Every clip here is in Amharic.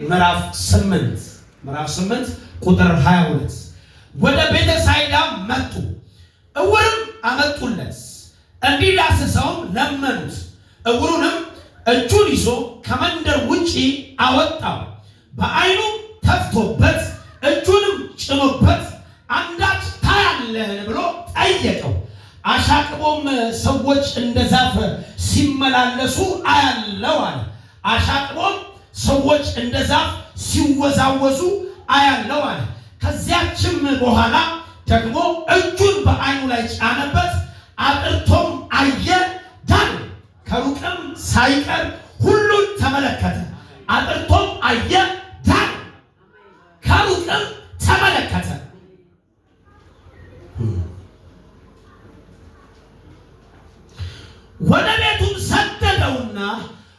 ምዕራፍ 8 ቁጥር 22 ወደ ቤተ ሳይዳ መጡ። እውርም አመጡለት፣ እንዲዳስሰውም ለመኑት። እውሩንም እጁን ይዞ ከመንደር ውጪ አወጣው። በዓይኑ ተፍቶበት እጁንም ጭኖበት አንዳች ታያለህን ብሎ ጠየቀው። አሻቅቦም ሰዎች እንደ ዛፍ ሲመላለሱ አያለው አለ። አሻቅቦም ሰዎች እንደ ዛፍ ሲወዛወዙ አያለው አለ። ከዚያችም በኋላ ደግሞ እጁን በዓይኑ ላይ ጫነበት፣ አጥርቶም አየ፣ ዳነ። ከሩቅም ሳይቀር ሁሉን ተመለከተ። አጥርቶም አየ፣ ዳነ። ከሩቅም ተመለከተ። ወደ ቤቱም ሰደደውና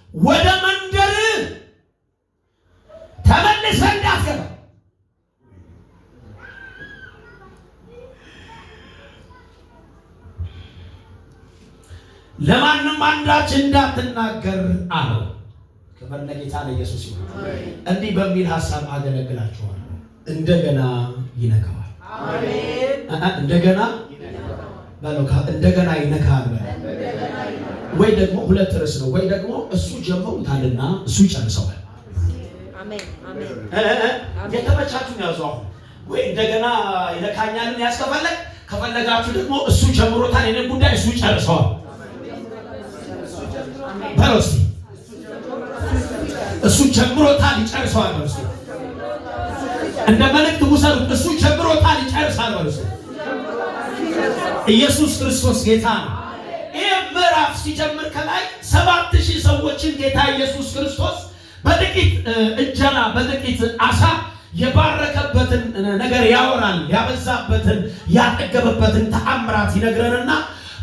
ወደ መንደር ተመልሰ እንዳትገባ፣ ለማንም አንዳች እንዳትናገር አለው። ክብር ለጌታ ለኢየሱስ ይሁን። እንዲህ በሚል ሐሳብ አገለግላችኋለሁ። እንደገና ይነካዋል። አሜን። እንደገና ባለው እንደገና ይነካል። ወይ ደግሞ ሁለት ርዕስ ነው። ወይ ደግሞ እሱ ጀምሮታልና እሱ ይጨርሰዋል። አሜን አሜን። የተመቻችሁ ያዟው። ወይ እንደገና ይነካኛልን ያስከፈለግ ከፈለጋችሁ ደግሞ እሱ ጀምሮታል የኔ ጉዳይ እሱ ይጨርሰዋል። በሮስ እሱ ጀምሮታል ይጨርሰዋል። በሮስ እንደ መልእክት ውሰዱት። እሱ ጀምሮታል ይጨርሳል። በሮስ ኢየሱስ ክርስቶስ ጌታ ነው። ይህ ምዕራፍ ሲጀምር ከላይ 7000 ሰዎችን ጌታ ኢየሱስ ክርስቶስ በጥቂት እንጀራ በጥቂት አሳ የባረከበትን ነገር ያወራል። ያበዛበትን ያጠገበበትን ተአምራት ይነግረንና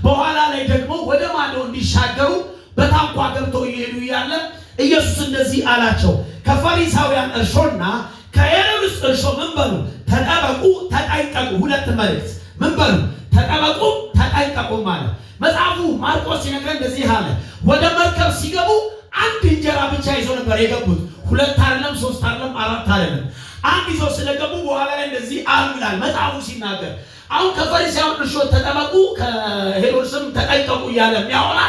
በኋላ ላይ ደግሞ ወደ ማዶ እንዲሻገሩ በታንኳ ገብተው እየሄዱ ያለ ኢየሱስ እንደዚህ አላቸው፣ ከፈሪሳውያን እርሾና ከሄሮድስ እርሾ ምን በሉ? ተጠበቁ፣ ተጠንቀቁ። ሁለት መልእክት ምን በሉ? ተጠበቁ፣ ተጠንቀቁ ማለት መጽሐፉ ማርቆስ ሲነግረን እንደዚህ አለ። ወደ መርከብ ሲገቡ አንድ እንጀራ ብቻ ይዘው ነበር የገቡት። 2 አይደለም 3 አይደለም 4 አይደለም፣ አንድ ይዘው ስለገቡ በኋላ ላይ እንደዚህ አሉ ይላል መጽሐፉ ሲናገር። አሁን ከፈሪሳውያን እርሾ ተጠበቁ ከሄሮድስም ተጠንቀቁ እያለ የሚያወራ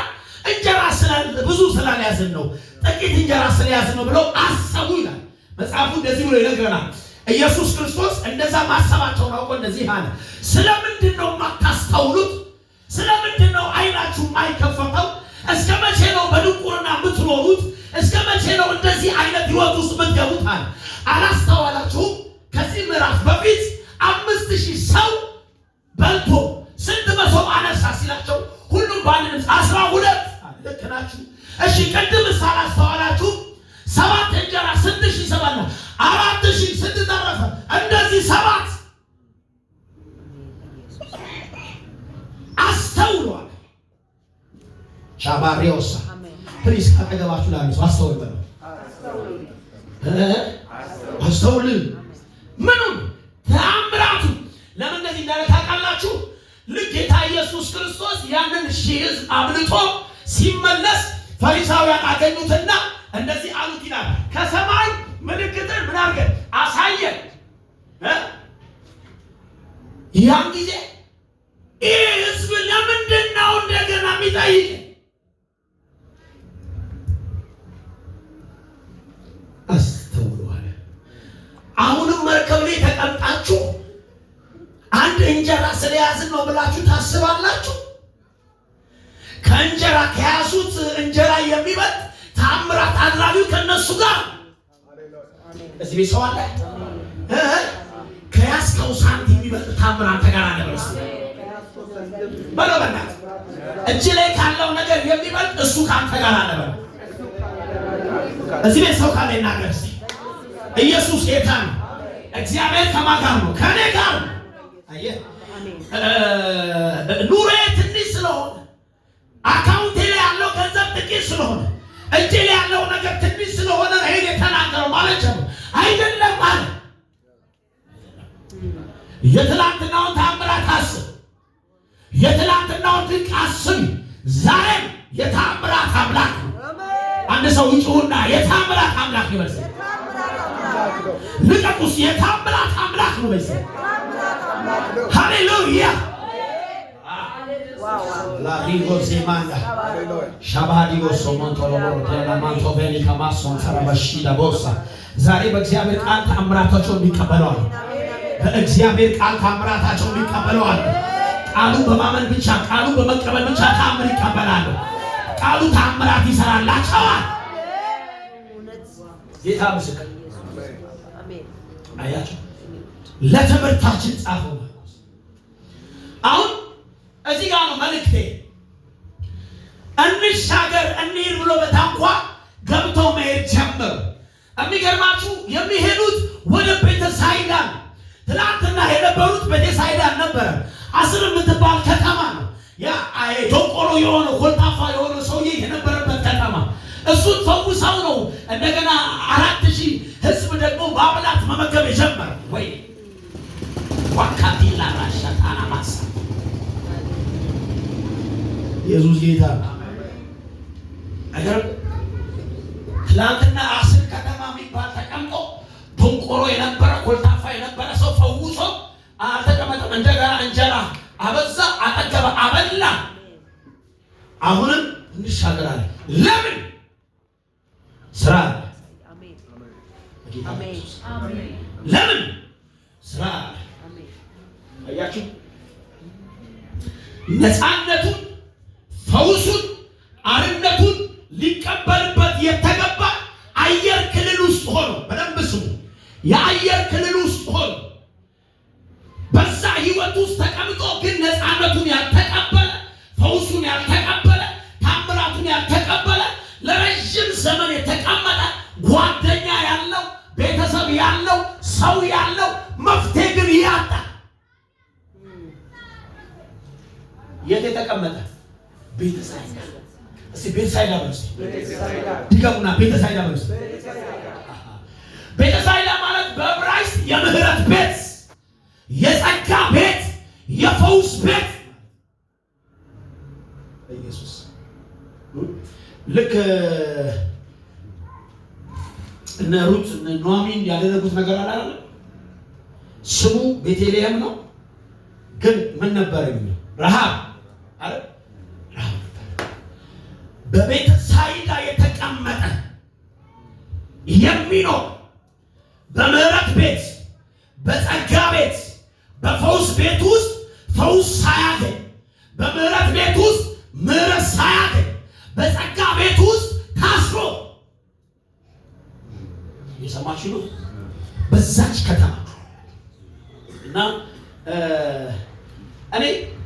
እንጀራ ብዙ ስላልያዝን ነው፣ ጥቂት እንጀራ ስለያዝን ነው ብለው አሰቡ ይላል መጽሐፉ። እንደዚህ ብሎ ይነግረናል። ኢየሱስ ክርስቶስ እንደዛ ማሰባቸውን አውቆ እንደዚህ አለ፣ ስለምንድን ነው የማታስተውሉት? ስለምንድን ነው አይናችሁ የማይከፈተው? እስከ መቼ ነው በድንቁርና የምትኖሩት? እስከ መቼ ነው እንደዚህ አይነት ህይወት ውስጥ የምትገቡት? አለ። አላስተዋላችሁም? ከዚህ ምዕራፍ በፊት 5000 ሰው በልቶ ስንት መሶብ አነሳ ሲላቸው ሁሉም ባንንም 12 ልክ ናችሁ። እሺ ቅድም ሳላስተዋላችሁ 7 እንጀራ ስንት ሺህ ሰባና 4000 ስንት ተረፈ? እንደዚህ 7 አስተውሏል። ሻባሪዮሳ ፕሊስ ካጠገባችሁ ላሉ አስተውል በለው። አስተውል ምኑን? ተአምራቱ ለምን እንደዚህ እንዳለ ታውቃላችሁ? ልክ ጌታ ኢየሱስ ክርስቶስ ያንን ሺህ ሕዝብ አብልቶ ሲመለስ ፈሪሳውያን አገኙትና እንደዚህ አሉት ይላል፣ ከሰማይ ምልክትን ምን አድርገን አሳየን። ያን ጊዜ ይህ ሕዝብ ለምንድን ነው እንደገና የሚጠይቅ? አስተውሏል። አሁንም መርከብ ላይ ተቀምጣችሁ አንድ እንጀራ ስለያዝን ነው ብላችሁ ታስባላችሁ? ከእንጀራ ከያዙት እንጀራ የሚበልጥ ታምራት አድራጊው ከነሱ ጋር እዚህ ቤት ሰው አለ። ከያዝከው ሳንቲም የሚበልጥ ታምራት ጋር አለ። በለው በእናትህ እጅ ላይ ካለው ነገር የሚበልጥ እሱ ካንተ ጋር አለ። በለው እዚህ ቤት ሰው ካለ ይናገር እስቲ። ኢየሱስ ጌታ ነው። እግዚአብሔር ከማን ጋር ነው? ከኔ ጋር ነው። አየህ ኑሮዬ ትንሽ ስለሆነ አካውንቴ ላይ ያለው ገንዘብ ጥቂት ስለሆነ እጄ ላይ ያለው ነገር ትንሽ ስለሆነ ነው ይሄን የተናገረው ማለት ነው አይደለም አለ። የትላንትናውን ታምራት አስብ፣ የትላንትናውን ድንቅ አስብ። ዛሬም የታምራት አምላክ ነው። አንድ ሰው ይጩህና የታምራት አምላክ ይበልጥ። ልቀቁስ። የታምራት አምላክ ነው በይሰ ሃሌሉያ ላሪጎ ዜማንዳ ሻባዲጎ ሶሞንቶሎሞሮ ደላማንቶ ቬሊካ ማሶን ተረበሺዳ ቦሳ ዛሬ በእግዚአብሔር ቃል ታምራታቸውን ይቀበላሉ። በእግዚአብሔር ቃል ታምራታቸውን ይቀበላሉ። ቃሉ በማመን ብቻ ቃሉ በመቀበል ብቻ ታምር ይቀበላሉ። ቃሉ ታምራት ይሰራላቸዋል። ጌታ ምስክር አያቸው። ለትምህርታችን ጻፈው። አሁን እዚህ ጋር ነው መልእክቴ። እንሻገር እንሂድ ብሎ በታንኳ ገብተው መሄድ ጀመሩ። የሚገርማችሁ የሚሄዱት ወደ ቤተሳይዳ። ትናንትና የነበሩት ቤተሳይዳ ነበረ። አስር የምትባል ከተማ ነው። ያ ዶቆሮ የሆነ ኮልታፋ የሆነ ሰውዬ የነበረበት ከተማ። እሱን ፈውሰው ነው እንደገና 4000 ህዝብ ደግሞ ባብላት መመገብ የጀመረ። ወይ ዋካቲላ ራሻታና ማሳ ኢየሱስ ጌታ አገር ትላንትና 10 ከተማ የሚባል ተቀምጦ ዶቆሮ የነበረ ኮልታፋ የነበረ ሰው ፈውሶ አልተቀመጠም። እንደገና እንጀራ አበዛ፣ አጠገበ፣ አበላ። አሁንም እንሻገራለን። ለምን? ስራ አለ። ለምን? ስራ አለ። አያችሁ፣ ነፃነቱን፣ ፈውሱን፣ አርነቱን ሊቀበልበት የተገባ አየር ክልል ውስጥ ሆኖ በደንብ ስሙ። የአየር ክልል ውስጥ ሆኖ በዛ ህይወት ውስጥ ተቀምጦ ግን ነፃነቱን ያልተቀበለ፣ ፈውሱን ያልተቀበለ፣ ታምራቱን ያልተቀበለ፣ ለረጅም ዘመን የተቀመጠ ጓደኛ ያለው፣ ቤተሰብ ያለው፣ ሰው ያለው፣ መፍትሄ ግን ያጣ የት የተቀመጠ ቤተሳይዳ። እስቲ ቤተሳይዳ በሉስ። ድገሙና ቤተሳይዳ በሉስ። ቤተሳይዳ ማለት በዕብራይስጥ የምህረት ቤት፣ የጸጋ ቤት፣ የፈውስ ቤት። ኢየሱስ ልክ እነ ሩት እነ ኑኃሚን ያደረጉት ነገር አላለ። ስሙ ቤተልሔም ነው፣ ግን ምን ነበር የሚለው? ረሃብ አረ ረሃብ ነበር። በቤተሳይዳ የተቀመጠ የሚኖር በምህረት ቤት፣ በጸጋ ቤት፣ በፈውስ ቤት ውስጥ ፈውስ ሳያገኝ፣ በምህረት ቤት ውስጥ ምህረት ሳያገኝ፣ በጸጋ ቤት ውስጥ ታስሮ የሰማችሁ ነው። በዛች ከተማ እና እኔ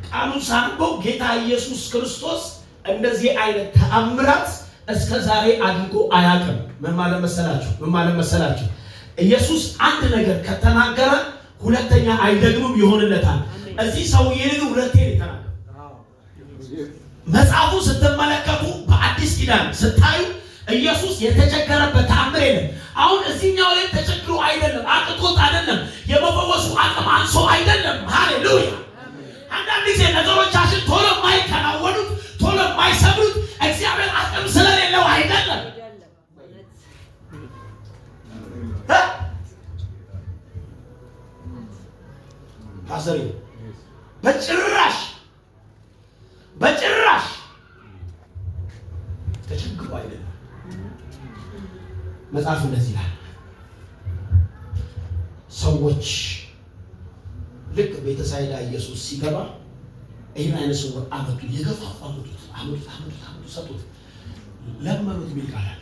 ቃሉን ሳንበው ጌታ ኢየሱስ ክርስቶስ እንደዚህ አይነት ተአምራት እስከ ዛሬ አድርጎ አያውቅም። ምን ማለት መሰላችሁ? ኢየሱስ አንድ ነገር ከተናገረ ሁለተኛ አይደግምም፣ ይሆንለታል። እዚህ ሰውዬ ግን ሁለቴ ይተናል። መጽሐፉ ስትመለከቱ በአዲስ ኪዳን ስታዩ ኢየሱስ የተቸገረበት ተአምር የለም። አሁን እዚህኛው ላይ ተቸግሮ አይደለም፣ አቅቶት አይደለም፣ የመፈወሱ አቅም አንሶ አይደለም። ሃሌሉያ። አንዳንድ ጊዜ ነገሮቻችን ቶሎ የማይከናወኑት ቶሎ የማይሰብሩት እግዚአብሔር አቅም ስለሌለው አይደለም። ታሰሪ በጭራሽ ተቸግሮ አይደለም። መጽሐፉ እንደዚህ ይላል። ሰዎች ልክ ቤተሳይዳ ኢየሱስ ሲገባ ይህን አይነት ሰው አመጡ፣ የገፋፉ አመጡት፣ ሰጡት፣ ለመኑት የሚል ቃል አለ።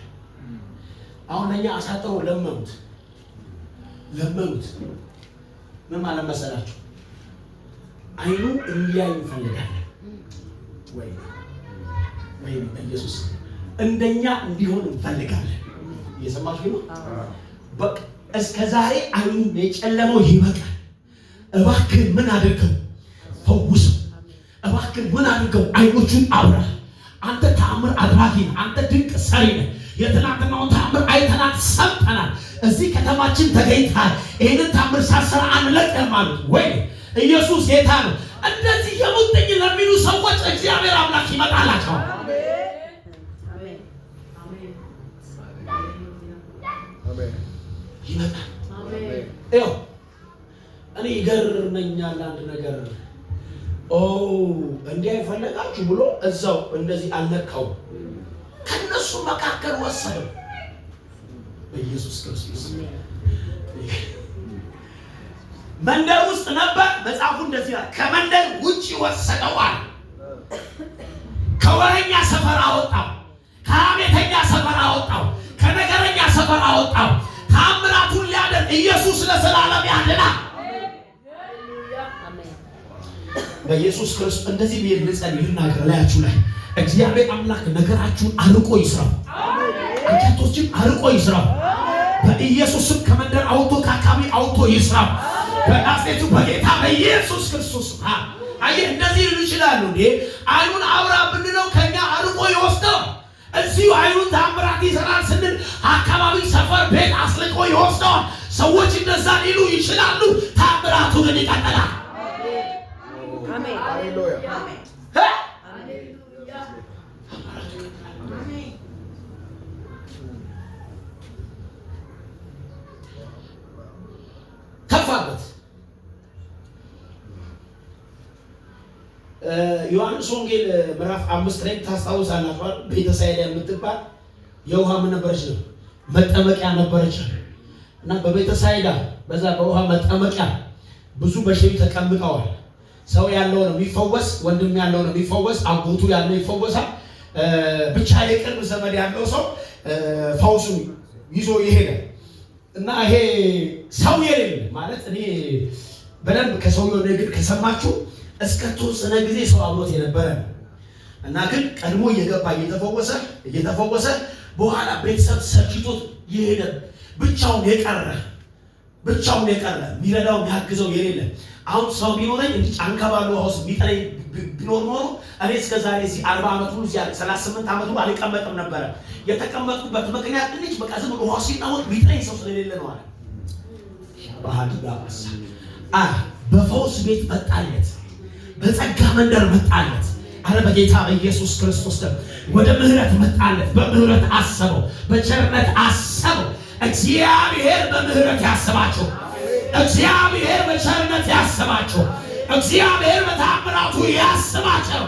አሁን ለእኛ አሳጥረው ለመኑት። ምን ማለት መሰላችሁ? አይኑ እንዲያይ እንፈልጋለን ወይ ኢየሱስ እንደኛ እንዲሆን እንፈልጋለን። እየሰማችሁ ነው? በቃ እስከ ዛሬ አይኑ የጨለመው ይበቃል። እባክህ ምን አድርገው ፈውሰው። እባክህ ምን አድርገው አይኖቹን አብራ። አንተ ተአምር አድራጊ ነህ። አንተ ድንቅ ሰሪ ነህ። የትናንትናውን ተአምር አይተናል፣ ሰምተናል። እዚህ ከተማችን ተገኝተሃል። ይህንን ተአምር ሳሰራ አንለቅህም አሉት። ወይ ኢየሱስ ጌታ ነው። እንደዚህ የሙጥኝ ለሚሉ ሰዎች እግዚአብሔር አምላክ ይመጣላቸዋል። ይመጣል። ይኸው እኔ ይገርመኛል አንድ ነገር እንዲህ አይፈለጋችሁ ብሎ እዛው እንደዚህ አልነካው ከነሱ መካከል ወሰደው በኢየሱስ ክርስቶስ መንደር ውስጥ ነበር መጽሐፉ እንደዚህ ይላል ከመንደር ውጪ ወሰደዋል ከወረኛ ሰፈር አወጣው ከሐሜተኛ ሰፈር አወጣው ከነገረኛ ሰፈር አወጣው ታምራቱን ሊያደርግ ኢየሱስ ለዘላለም ያድናል በኢየሱስ ክርስቶስ እንደዚህ ቢል ልጸልይ ልናገር ላያችሁ ላይ እግዚአብሔር አምላክ ነገራችሁን አርቆ ይስራው አንቺቶችን አርቆ ይስራው በኢየሱስም ከመንደር አውቶ ከአካባቢ አውቶ ይስራው በናዝሬቱ በጌታ በኢየሱስ ክርስቶስ አየ እንደዚህ ሊሉ ይችላሉ እንዴ አይኑን አብራ ብንለው ከኛ አርቆ ይወስደው እዚሁ አይኑን ታምራት ይሰራል ስንል አካባቢ ሰፈር ቤት አስልቆ ይወስደው ሰዎች እንደዛ ሊሉ ይችላሉ ታምራቱ ግን ይቀጥላል አሜን ሃሌሉያ አሜን ሃሌሉያ አሜን ከፋበት ዮሐንስ ወንጌል ምዕራፍ 5 ላይ ታስታውሳላችሁ ቤተሳይዳ የምትባል የውሃ ምን ነበረች ነው መጠመቂያ ነበረች እና በቤተሳይዳ በዛ በውሃ መጠመቂያ ብዙ በሽታ ተቀምጠዋል ሰው ያለው ነው የሚፈወስ ወንድም ያለው ነው የሚፈወስ አጎቱ ያለው ይፈወሳል ብቻ የቅርብ ዘመድ ያለው ሰው ፈውሱን ይዞ ይሄዳል እና ይሄ ሰው የሌለ ማለት እኔ በደንብ ከሰውየው ንግግር ከሰማችሁ እስከ ተወሰነ ጊዜ ሰው አብሮት የነበረ እና ግን ቀድሞ እየገባ እየተፈወሰ በኋላ ቤተሰብ ሰልችቶት ይሄደ ብቻውን የቀረ የሚረዳው የሚያግዘው የሌለ አሁን ሰው ቢኖረኝ እንጂ አንከባሎ ሆስ ቢጠሬ ቢኖር ኖሮ እኔ እስከ ዛሬ እዚህ 40 ዓመት ሙሉ እዚህ 38 ዓመት ሙሉ አልቀመጥም ነበር የተቀመጥኩበት ምክንያት ልጅ በቃ ዝም ብሎ ሆስ ሲጣወት ቢጠሬ ሰው ስለሌለ ነው አለ ባሃዲባስ በፈውስ ቤት መጣለት በጸጋ መንደር መጣለት አረ በጌታ በኢየሱስ ክርስቶስ ደም ወደ ምህረት መጣለት በምህረት አሰበው በቸርነት አሰበው እግዚአብሔር በምህረት ያስባቸው እግዚአብሔር በቸርነት ያስባቸው እግዚአብሔር በታምራቱ ያስባቸው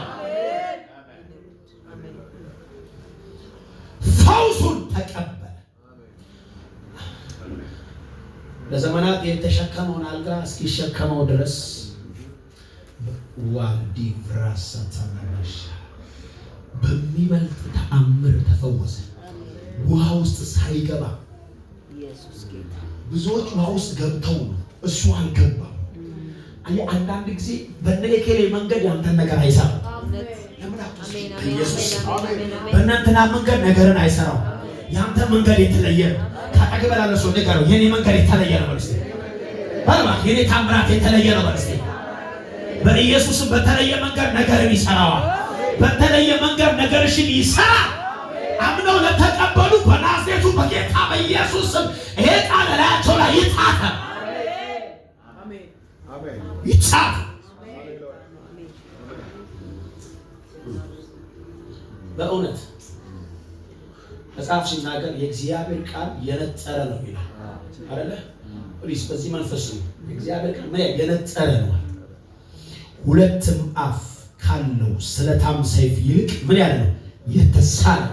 ፈውሱን ተቀበለ ለዘመናት የተሸከመውን አልጋ እስኪሸከመው ድረስ ዋዲ ፍራሳታናሽ በሚበልጥ ተአምር ተፈወሰ ውሃ ውስጥ ሳይገባ ኢየሱስ ጌታ ብዙዎች ውሃ ውስጥ ገብተው እሱ አልገባም አንዳንድ ጊዜ በነለከሌ መንገድ ያንተን ነገር አይሰራም ኢየሱስ በእናንተና መንገድ ነገርን አይሰራም ያንተ መንገድ የተለየ ታቀበላለ ሰው ነገር የኔ መንገድ የተለየ ነው ማለት ነው የኔ ታምራት የተለየ ነው ማለት ነው በኢየሱስም በተለየ መንገድ ነገርን ይሰራዋል በተለየ መንገድ ነገርሽን ይሰራል አምነው ለተቀበሉ በናዝሬቱ በጌታ በኢየሱስም ይሄ ቃል ላያቸው ላይ ይጻፍ አሜን አሜን ይጻፍ በእውነት መጽሐፍ ሲናገር የእግዚአብሔር ቃል የነጠረ ነው ይላል አይደለ ፕሊስ በዚህ መንፈስ ነው የእግዚአብሔር ቃል የነጠረ ነው ሁለትም አፍ ካለው ስለታም ሰይፍ ይልቅ ምን ያለ ነው የተሳለ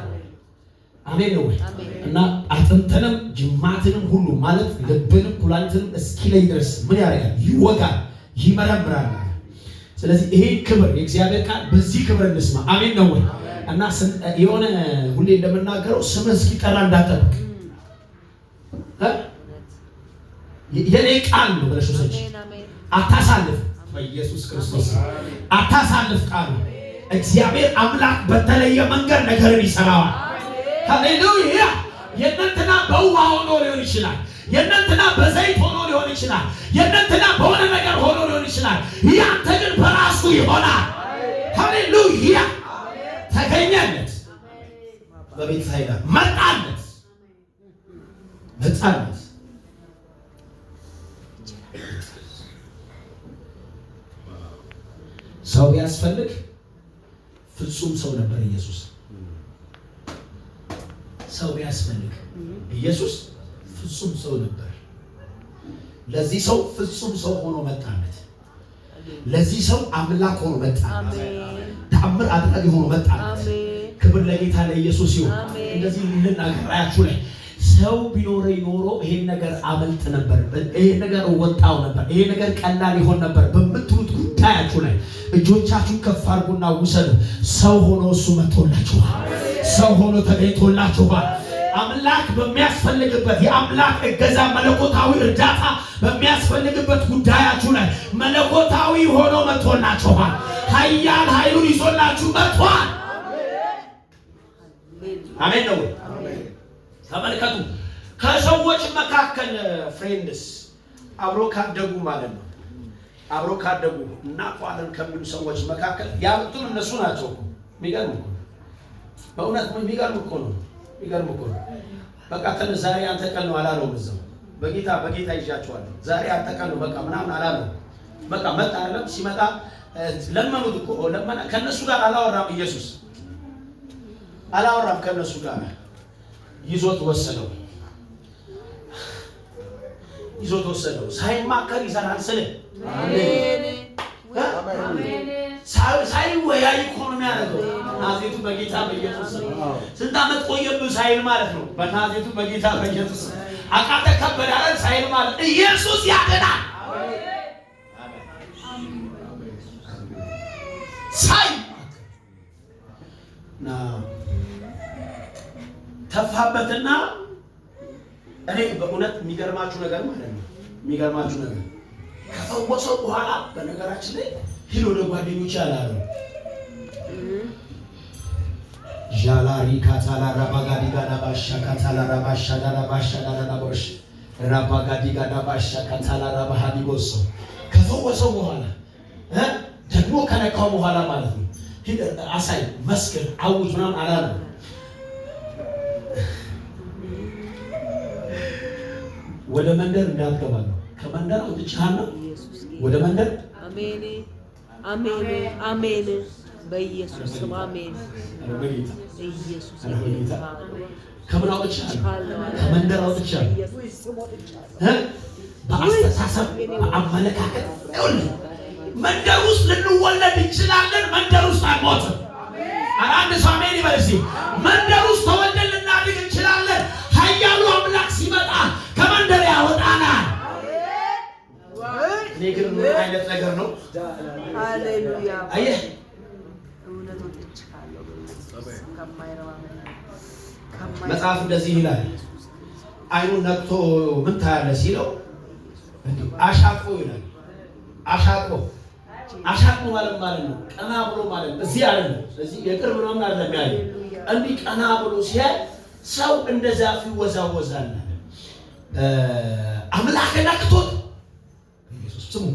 አሜን ነው እና አጥንተንም ጅማትንም ሁሉ ማለት ልብንም ኩላሊትንም እስኪለይ ድረስ ምን ያደርጋል ይወጋል ይመረምራል ስለዚህ ይሄ ክብር የእግዚአብሔር ቃል በዚህ ክብር እንስማ አሜን ነው እና የሆነ ሁሌ እንደምናገረው ስምህ እስኪጠራ እንዳጠብቅ የኔ ቃል ነው ብለሽ ወሰጂ አታሳልፍ በኢየሱስ ክርስቶስ አታሳልፍ ቃል እግዚአብሔር አምላክ በተለየ መንገድ ነገርን ይሰራዋል ሃሌሉያ የእናንተና በውሃ ሆኖ ሊሆን ይችላል የእናንተና በዘይት ሆኖ ሊሆን ይችላል የእናንተና በሆነ ነገር ሆኖ ሊሆን ይችላል ያንተ ግን በራሱ ይሆናል ሃሌሉያ ተገኘለት በቤት ሳይዳ መጣለት ሰው ያስፈልግ ፍጹም ሰው ነበር ኢየሱስ ሰው ያስፈልግ ኢየሱስ ፍጹም ሰው ነበር ለዚህ ሰው ፍጹም ሰው ሆኖ መጣለት። ለዚህ ሰው አምላክ ሆኖ መጣለት። ተአምር አድራጊ ሆኖ መጣለት። ክብር ለጌታ ለኢየሱስ ይሁን። እንደዚህ ልናገራችሁ ላይ ሰው ቢኖረኝ ኖሮ ይሄን ነገር አመልጥ ነበር፣ ይሄን ነገር ወጣው ነበር፣ ይሄ ነገር ቀላል ይሆን ነበር በምትሉት ጉዳያችሁ ላይ እጆቻችሁን ከፍ አድርጉና ውሰዱ። ሰው ሆኖ እሱ መጥቶላችኋል። ሰው ሆኖ ተገኝቶላችኋል። አምላክ በሚያስፈልግበት የአምላክ እገዛ መለኮታዊ እርዳታ በሚያስፈልግበት ጉዳያችሁ ላይ መለኮታዊ ሆኖ መጥቶላችኋል። ኃያል ኃይሉን ይዞላችሁ መጥቷል። አሜን ነው። ተመልከቱ። ከሰዎች መካከል ፍሬንድስ አብሮ ካደጉ ማለት ነው። አብሮ ካደጉ እናቋለን ከሚሉ ሰዎች መካከል ያሉትን እነሱ ናቸው። የሚገርም እኮ በእውነት የሚገርም እኮ ነው። የሚገርም እኮ ነው። በቃ ዛሬ አንተ ቀን ነው አላለውም። እዛው በጌታ ይዣቸዋለሁ። ዛሬ አንተ ቀን ነው በቃ ምናምን አላለውም። በቃ መጣ አይደለም። ሲመጣ ለመኑት እኮ ለመና። ከነሱ ጋር አላወራም። ኢየሱስ አላወራም ከነሱ ጋር። ይዞት ወሰደው። ሳይማከር ይሰራል ስለ አሜን አሜን። ሳይወያይ እኮ ነው የሚያደርገው። ናዝሬቱ በጌታ በኢየሱስ ስንት ዓመት ቆየብህ ሳይል ማለት ነው። በናዝሬቱ በጌታ በኢየሱስ አቃተ ከበደ አይደል ሳይል ማለት ኢየሱስ ያድናል። ና ተፋበትና እኔ በእውነት የሚገርማችሁ ነገር ማለት ነው። የሚገርማችሁ ነገር ከፈወሰው በኋላ በነገራችን ላይ ሂዶ ለጓደኞች ያላሉ ጃላሪ ካታላ ራባጋዲ ጋዳ ባሻ ካታላ ራባሻ ዳላ ባሻ ዳላ ቦሽ ራባጋዲ ጋዳ ባሻ ካታላ ራባሃዲ ጎሶ ከፈወሰው በኋላ ደግሞ ከነካው በኋላ ማለት ነው ሂድ አሳይ መስክር አውጅ ምናምን አላሉ። ወደ መንደር እንዳትገባ ነው። ከመንደር አውጥቻለሁ ወደ መንደር። አሜን አሜን አሜን። በኢየሱስ ስም አሜን። ኢየሱስ ከምን አውጥቻለሁ? ከመንደር አውጥቻለሁ። በአስተሳሰብ በአመለካከት መንደር ውስጥ ልንወለድ እንችላለን። መንደር ውስጥ አንሞትም። አንድ ሰው አሜን ይበል እስኪ። መንደር ውስጥ ተወልደን ልናድግ እንችላለን። ኃያሉ አምላክ ሲመጣ ከመንደር ያወጣናል። እኔ ግን ምን አይነት ነገር ነው? ሃሌሉያ። አየህ መጽሐፍ እንደዚህ ይላል። አይኑን ነቅቶ ምን ታያለህ ሲለው አሻቅቦ ይላል። አሻቅቦ ማለት ነው ቀና ብሎ ማለት ነው። እዚህ አይደለም፣ እዚህ የቅርብ ነው ማለት ነው የሚያየው። እንዲህ ቀና ብሎ ሲያይ ሰው እንደዛ ይወዛወዛል። አምላክ ነቅቶት ኢየሱስ ስሙ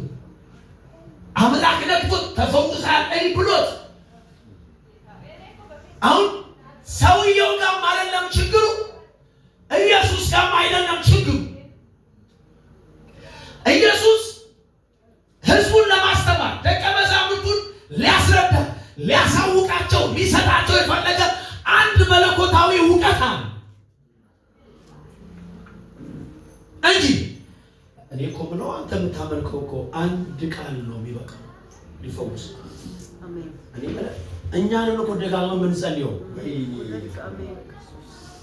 አምላክ ነቅቶት ተፈውሳል ብሎት አሁን ሰውየው ጋር አይደለም ችግሩ፣ ኢየሱስ ጋር አይደለም ችግሩ። ኢየሱስ ህዝቡን ለማስተማር ደቀ መዛሙርቱን ሊያስረዳ ሊያሳውቃቸው ሊሰጣቸው የፈለገ አንድ መለኮታዊ እውቀት አለ እንጂ እኔ እኮ ብለው አንተ የምታመልከው እኮ አንድ ቃል ነው የሚበቃው ሊፈውስ። አሜን። እኛንን እኮ ደጋግመን የምንጸልየው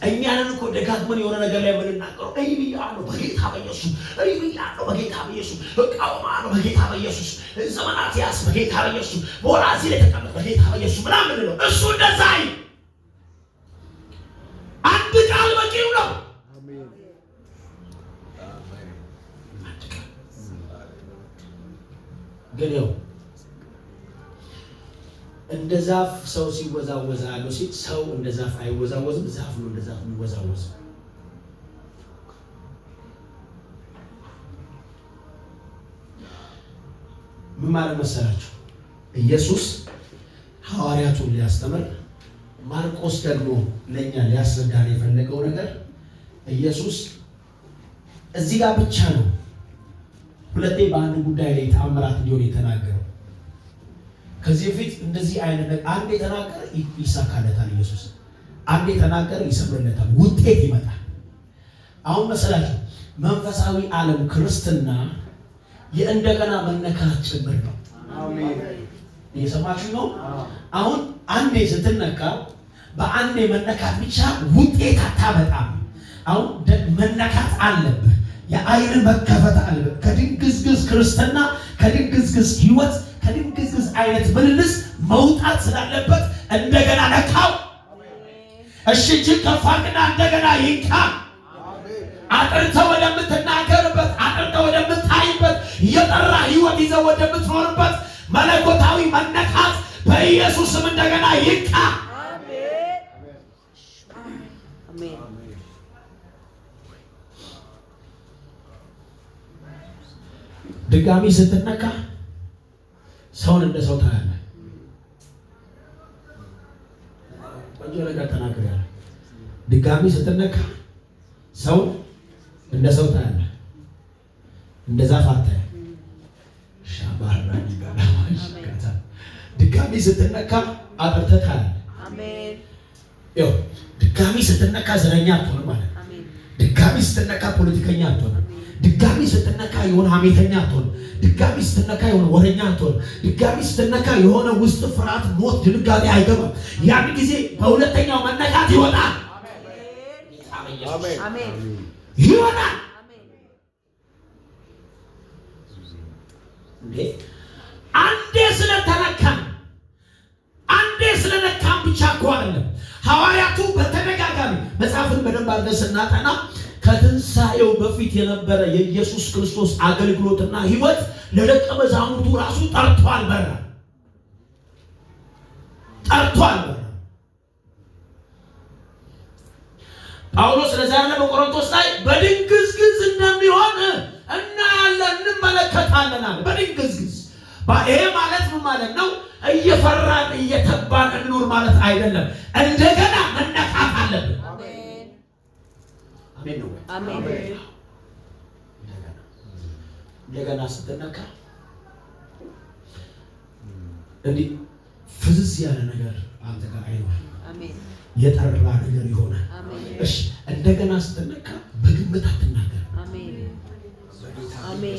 እኛንን እኮ ደጋግመን የሆነ ነገር ላይ የምንናገረው ብያለሁ በጌታ በኢየሱስ ብያለሁ በጌታ በኢየሱስ እቃወማለሁ በጌታ በኢየሱስ ዘመናት ያስ በጌታ በኢየሱስ ቦራዚ ላይ ተቀመጥ በጌታ በኢየሱስ ምናምን ነው። እሱ እንደዛ አንድ ቃል በቂው ነው። አሜን። ግን ያው እንደ ዛፍ ሰው ሲወዛወዛ ያለው ሰው እንደ ዛፍ አይወዛወዝም። ዛፍ ነው እንደ ዛፍ የሚወዛወዝ። ምን ማለት መሰላችሁ? ኢየሱስ ሐዋርያቱን ሊያስተምር፣ ማርቆስ ደግሞ ለኛ ሊያስረዳን የፈለገው ነገር ኢየሱስ እዚህ ጋር ብቻ ነው ሁለቴ በአንድ ጉዳይ ላይ ተአምራት እንዲሆን የተናገረው። ከዚህ በፊት እንደዚህ አይነት አንድ የተናገረ ይሳካለታል። ኢየሱስ አንድ የተናገረ ይሰምርለታል፣ ውጤት ይመጣል። አሁን መሰላችሁ መንፈሳዊ ዓለም ክርስትና የእንደገና መነካት ጭምር ነው። አሜን። እየሰማችሁ ነው? አሁን አንዴ ስትነካ በአንዴ መነካት ብቻ ውጤት አታመጣም። አሁን መነካት አለብህ። የአይን መከፈት አለብህ። ከድንግዝግዝ ክርስትና፣ ከድንግዝግዝ ህይወት፣ ከድንግዝግዝ አይነት ምልልስ መውጣት ስላለበት እንደገና ነካው። እሺ እጅግ ከፋቅና እንደገና ይንካ። አጥርተህ ወደምትናገርበት፣ አጥርተህ ወደምታይበት፣ የጠራ ህይወት ይዘህ ወደምትኖርበት መለኮታዊ መነካት በኢየሱስ ስም እንደገና ይንካ። አሜን። ድጋሚ ስትነካ ሰውን እንደ ሰው ታያለህ። ቆንጆ ነገር ተናግሬያለሁ። ድጋሚ ስትነካ ሰውን እንደ ሰው ታያለህ። እንደ ዛፍ አታይም። ሻባራኒ ጋላማሽ ካታ ድጋሚ ስትነካ አጥርተህ ታያለህ። አሜን። ያው ድጋሚ ስትነካ ዘረኛ አትሆንም ማለት ነው። አሜን። ድጋሚ ስትነካ ፖለቲከኛ አትሆንም። ድጋሚ ስትነካ የሆነ ሀሜተኛ አትሆንም። ድጋሚ ስትነካ የሆነ ወረኛ አትሆንም። ድጋሚ ስትነካ የሆነ ውስጥ ፍርሃት፣ ሞት፣ ድንጋጤ አይገባም። ያን ጊዜ በሁለተኛው መነካት ይወጣል። አሜን። ይወጣል። አንዴ ስለተነካን አንዴ ስለነካን ብቻ እኮ አይደለም። ሐዋርያቱ በተደጋጋሚ መጽሐፍን በደንብ አድርገን ስናጠና ከትንሣኤው በፊት የነበረ የኢየሱስ ክርስቶስ አገልግሎትና ሕይወት ለደቀ መዛሙርቱ ራሱ ጠርቷል። ጳውሎስ ለዛ ያለ በቆሮንቶስ ላይ በድንግዝግዝ እንደሚሆን እናያለን፣ እንመለከታለን አለ። በድንግዝግዝ ይሄ ማለት ምን ማለት ነው? እየፈራን እየተባን እንኖር ማለት አይደለም። እንደገና መነካት አለብን። አሜን ነው። አሜን። እንደገና ስትነካ እንዲህ ፍዝዝ ያለ ነገር አንተ ጋር አይኖርም። አሜን። የጠራ ነገር ይሆናል። አሜን። እሺ፣ እንደገና ስትነካ በግምት አትናገር። አሜን። አሜን።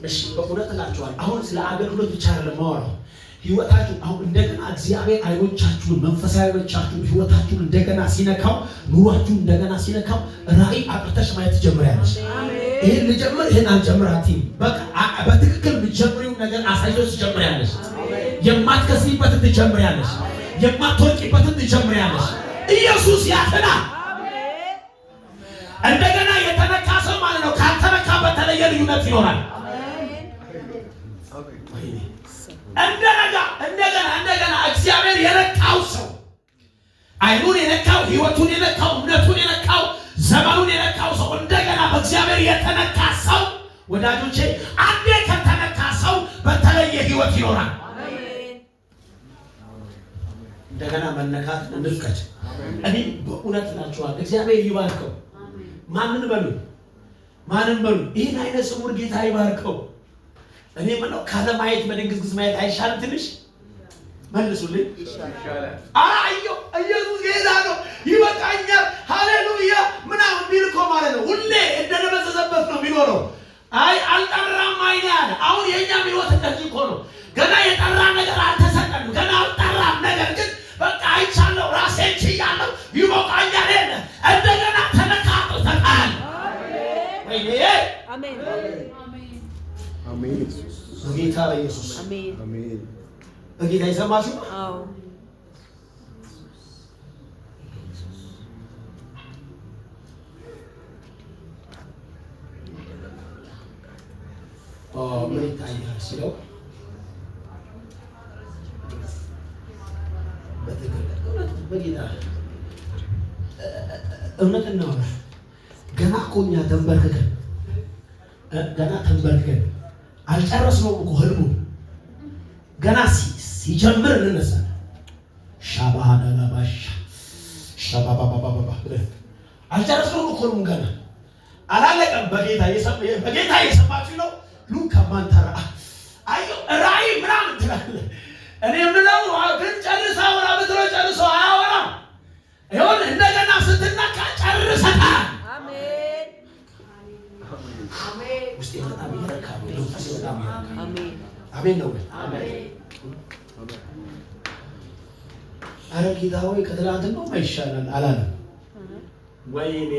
እሺ፣ በእውነት እላችኋለሁ አሁን ስለ አገልግሎት ብቻ አይደለም የማወራው። ህይወታችሁ አሁን እንደገና እግዚአብሔር አይኖቻችሁን፣ መንፈሳዊ አይኖቻችሁን፣ ህይወታችሁን እንደገና ሲነካው፣ ኑሯችሁን እንደገና ሲነካው ራእይ አጥርተሽ ማየት ትጀምሪያለሽ። ይሄን ልጀምር ይሄን አልጀምር አትይም። በቃ በትክክል የምትጀምሪው ነገር አሳይቶሽ ትጀምሪያለሽ። የማትከስሪበትን ትጀምሪያለሽ። የማትወርቂበትን ትጀምሪያለሽ። ኢየሱስ ያድናል። እንደገና የተነካ ሰው ማለት ነው ካልተነካ በተለየ ልዩነት ይኖራል። እንደገና እግዚአብሔር የነካው ሰው አይኑን የነካው ህይወቱን የነካው እምነቱን የነካው ዘመኑን የነካው ሰው እንደገና በእግዚአብሔር የተነካ ሰው ወዳጆቼ፣ አንዴ ከተነካ ሰው በተለየ ህይወት ይኖራል። እንደገና መነካት እንድፍቀድ እኔ በእውነት እላችኋለሁ እግዚአብሔር ይባርከው። ማንን በሉ ይህን አይነት ስውር ጌታ ይባርከው። እኔ ምነው ካለማየት በድንግዝግዝ ማየት አይሻልም? ትንሽ መልሱልኝ። አዮ ኢየሱስ ጌታ ነው፣ ይበቃኛል፣ ሃሌሉያ ምናምን ቢል እኮ ማለት ነው ሁሌ እንደነበዘዘበት ነው የሚኖረው። አይ አልጠራም አይኔ አለ። አሁን የእኛም ህይወት እንደዚህ እኮ ነው። ገና የጠራ ነገር አልተሰጠንም። ገና አልጠራም። ነገር ግን በቃ አይቻለሁ፣ ራሴን ችያለሁ፣ ይበቃኛል። እንደገና ተነካጥተናል። አሜን አሜን። በጌታ በኢየሱስ አሜን። በጌታ ይሰማችሁ? አዎ። ምን ይታያል ሲለው በጌታ እውነት እናወራ። ገና እኮ እኛ ተንበርክከን አልጨረስነውም እኮ ህልሙ ገና ሲጀምር እንነሳለን። ሻባሃዳላባሽ ሻባባባባባ አልጨረስነውም እኮ ህልሙ ገና አላለቀም። በጌታ እየሰማችሁ ነው። ሉካ ማንተራ አዩ ራእይ ምናምን ትላለህ። እኔ የምለው ግን ጨርሰው አያወራም። ይሁን እንደገና ስትነካ ጨርሰታል። ውስጤ በጣም ይረካል። ውስጤ በጣም ይረካል። አሜን ነው። አረ ጌታ ሆይ ከትላንትናው ይሻላል አላለም። ወይኔ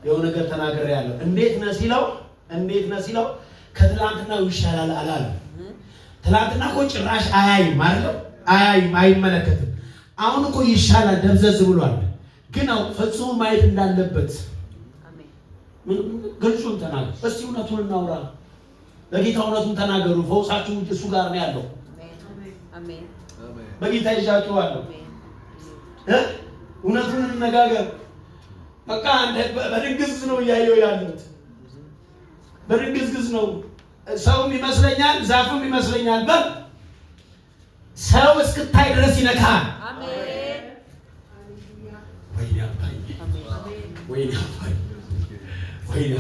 የሆነ ነገር ተናግሬያለሁ። እንዴት ነህ ሲለው ከትላንትናው ይሻላል አላለም። ትላንትና እኮ ጭራሽ አያይም አይደል? አይመለከትም። አሁን እኮ ይሻላል ደብዘዝ ብሏል። ግን አው ፈጽሞ ማየት እንዳለበት ግልጹን ተናገር። እስቲ እውነቱን እናውራ። ለጌታ እውነቱን ተናገሩ። ፈውሳችሁ እሱ ጋር ነው ያለው። አሜን። በጌታ ይዣችኋለሁ። እውነቱን እንነጋገር። በቃ በድንግዝግዝ ነው እያየሁ ያለሁት። በድንግዝግዝ ነው። ሰውም ይመስለኛል ዛፉም ይመስለኛል። ሰው እስክታይ ድረስ ይነካል። አሜን። ወይኔ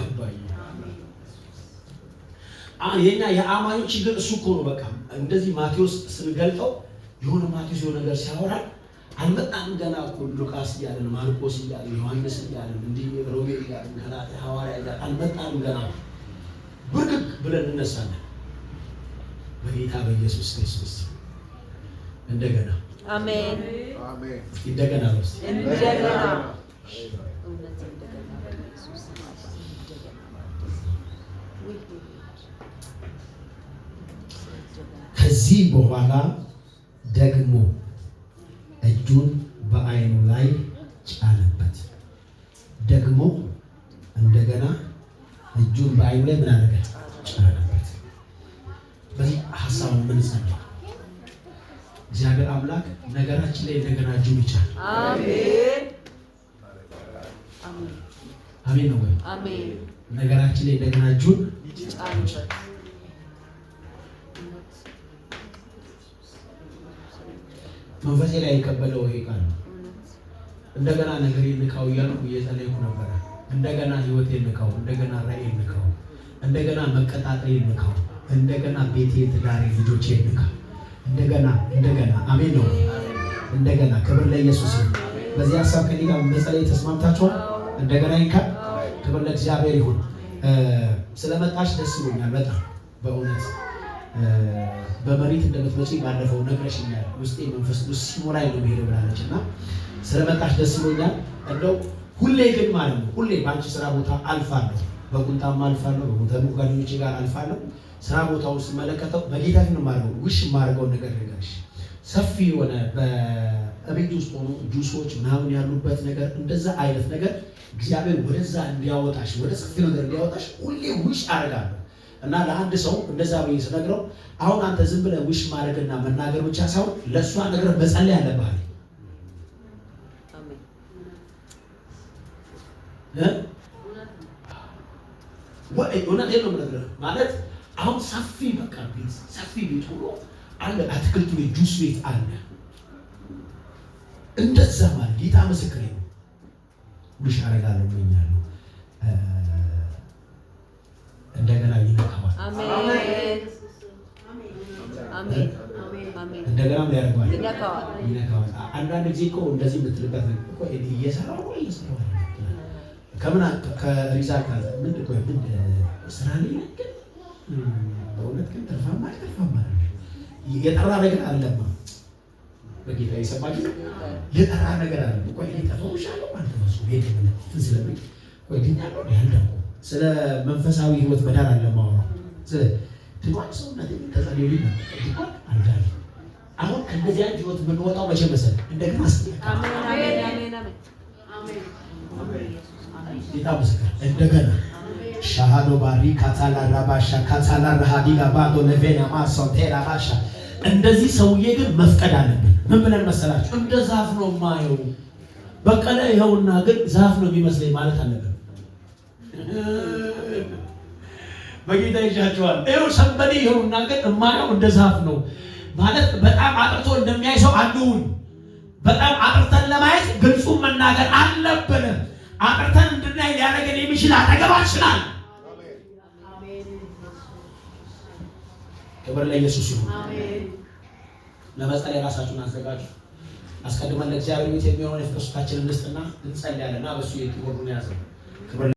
አባዬ የኛ የአማኞች ችግር እሱ እኮ ነው። በቃ እንደዚህ ማቴዎስ ስንገልጠው የሆነ ማቴዎስ የሆነ ነገር ሲያወራ አልመጣም ገና እኮ ሉቃስ እያለን ማርቆስ እያለን ዮሐንስ እያለን እንዲህ ሮሜ እያለን ገላትያ ሐዋርያ እያለን አልመጣም ገና ብርግግ ብለን እነሳለን። በጌታ በኢየሱስ ክርስቶስ እንደገና አሜን አሜን። እንደገና ከዚህ በኋላ ደግሞ እጁን በዓይኑ ላይ ጫነበት። ደግሞ እንደገና እጁን በዓይኑ ላይ ምን አደረገ? ጫነበት። በዚህ ሐሳብ ምን ጸልይ? እግዚአብሔር አምላክ ነገራችን ላይ እንደገና እጁን ይጫን። አሜን አሜን ነው ወይ? አሜን። ነገራችን ላይ እንደገና እጁን ይጫን። መንፈሴ ላይ የከበደው ይሄ ቃል ነው። እንደገና ነገሬ ንካው እያልኩ እየጸለይኩ ነበረ። እንደገና ህይወቴ ንካው፣ እንደገና ራእዬ ንካው፣ እንደገና መቀጣጠሬ ንካው፣ እንደገና ቤቴ፣ ትዳሬ፣ ልጆቼ ንካው። እንደገና አሜን ነው። እንደገና ክብር ለኢየሱስ ይሁን። በዚህ ሐሳብ ከኔ ጋር መጸለይ ተስማምታችኋል? እንደገና ይንካ። ክብር ለእግዚአብሔር ይሁን። ስለመጣሽ ደስ ብሎኛል በጣም በእውነት በመሪት እንደምትመጪ ባለፈው ነግረሽኛል። ውስጤ መንፈስ ቅዱስ ሲሞላኝ ነው የሚሄደው ብላለች እና ስለመጣሽ ደስ ብሎኛል። እንደው ሁሌ ግን ማለት ነው ሁሌ በአንቺ ስራ ቦታ አልፋለሁ፣ በቁንጣም አልፋለሁ፣ በሞተሩ ጓደኞቼ ጋር አልፋለሁ። ስራ ቦታ ውስጥ መለከተው በጌታ ግን ማረው ውሽ ማረገው ነገር ነገርሽ ሰፊ የሆነ በቤት ውስጥ ሆኖ ጁሶች ምናምን ያሉበት ነገር እንደዛ አይነት ነገር እግዚአብሔር ወደዛ እንዲያወጣሽ ወደ ሰፊ ነገር እንዲያወጣሽ ሁሌ ውሽ አደርጋለሁ። እና ለአንድ ሰው እንደዛ ብዬ ስነግረው አሁን አንተ ዝም ብለህ ውሽ ማድረግና መናገር ብቻ ሳይሆን ለእሷ ነገር መጸለይ አለብህ። አሜን። እውነቴን ነው የምነግርህ። ማለት አሁን ሰፊ በቃ ቤት ሰፊ ቤት ሆኖ አለ፣ አትክልት ቤት፣ ጁስ ቤት አለ። እንደዛ ማለት ጌታ ምስክሬ ነው። ውሽ አደርጋለሁ ብኛለሁ። እንደገና ይነካዋል። አሜን አሜን አሜን። እንደገናም ሊያደርገዋል ይነካዋል። አንዳንድ ጊዜ እኮ እንደዚህ የምትልበት ነው እኮ እየሰራው ከምን ከሪዛልት አለ ምን እኮ ምን ስራ ላይ ግን በእውነት ግን ተርፋማ የጠራ ነገር አለማ። በጌታ ይሰማል። የጠራ ነገር አለ እኮ ተፈውሻለሁ ማለት ነው። ቤት ምን ስለምን ወይ ድኛለሁ ያልደው ስለ መንፈሳዊ ህይወት መዳን አለ ማወራው። ስለ ትጓን ሰውነት ተጸልዩልኝ ነው ትጓን አልዳል። አሁን ከእንደዚህ አይነት ህይወት የምንወጣው መቼ መሰለህ? እንደገና አሜን አሜን አሜን አሜን። ጌታ ምስክር እንደገና ሻሃዶ ባሪ ካታላ ራባሻ ካታላ ራሃዲጋ ባዶ ለቬና ማሶ ቴራ ባሻ። እንደዚህ ሰውዬ ግን መፍቀድ አለብን። ምን ብለን መሰላችሁ? እንደ ዛፍ ነው ማየው በቀለ ይኸውና ግን ዛፍ ነው የሚመስለኝ ማለት አለብን። በጌታ ይዣቸዋል። ይኸው ሰንበዴ ይኸውና ግን እማየው እንደ ዛፍ ነው ማለት በጣም አጥርቶ እንደሚያይ ሰው አንዱን በጣም አጥርተን ለማየት ግልጹን መናገር አለብን። አጥርተን እንድናይ ሊያደርገን የሚችል አጠገባችናል። ክብር ለኢየሱስ ይሁን። ለመጸለይ ራሳችሁን አዘጋጁ። አስቀድመን ለእግዚአብሔር ቤት የሚሆነውን የፍቅር ስጦታችንን እንስጥና እንጸልያለን። በሱ የኪቦርዱን ያዘው።